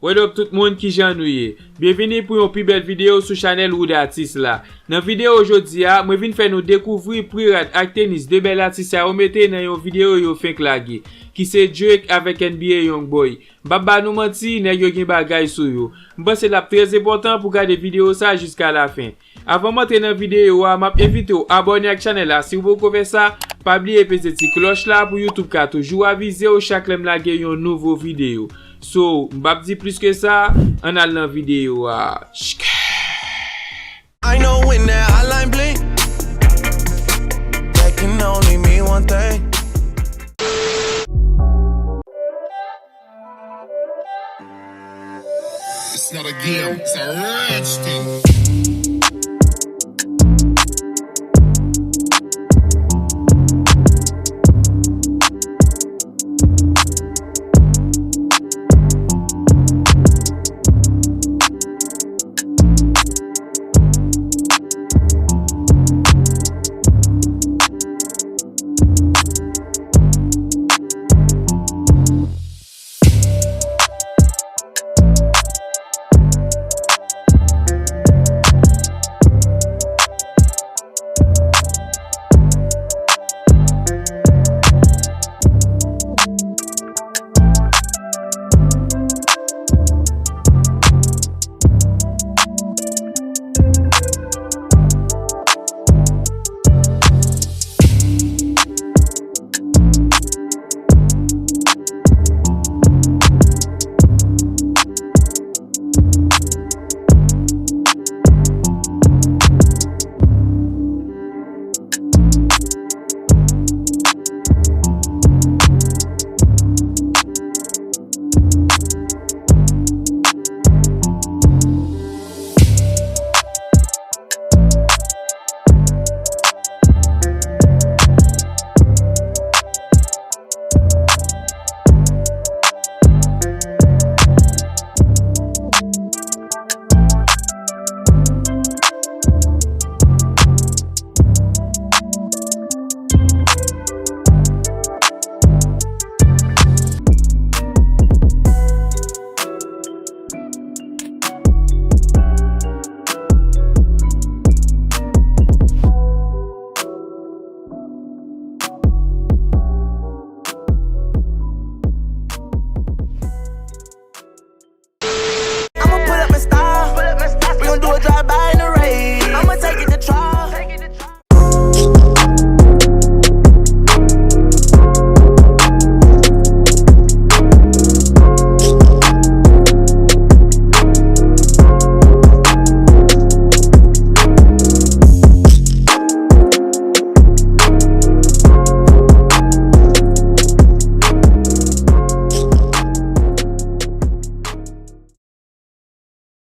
What up tout moun ki jan nou ye? Bienvenue pour une plus belle vidéo sur channel ou d'artiste là. Dans vidéo aujourd'hui, moi vinn faire nous découvrir Prirate ak Tennis, deux belles artistes à mette dans une vidéo yo fin klage, qui c'est Drake avec NBA Youngboy. Baba nous menti, nèg yo gen bagay sou yo. M'pense la très important pour garder vidéo ça jusqu'à la fin. Avant d'entrer dans vidéo, m'a invité à abonner à la chaîne là. Si vous pouvez ça, pas oublier peser petite cloche là pour YouTube ka toujours aviser au chaque lem la gen yon nouveau vidéo. So, m'bap di plus que ça, on a dans vidéo à. I know when that hotline blink, that can only mean one thing. It's not a game, it's a rich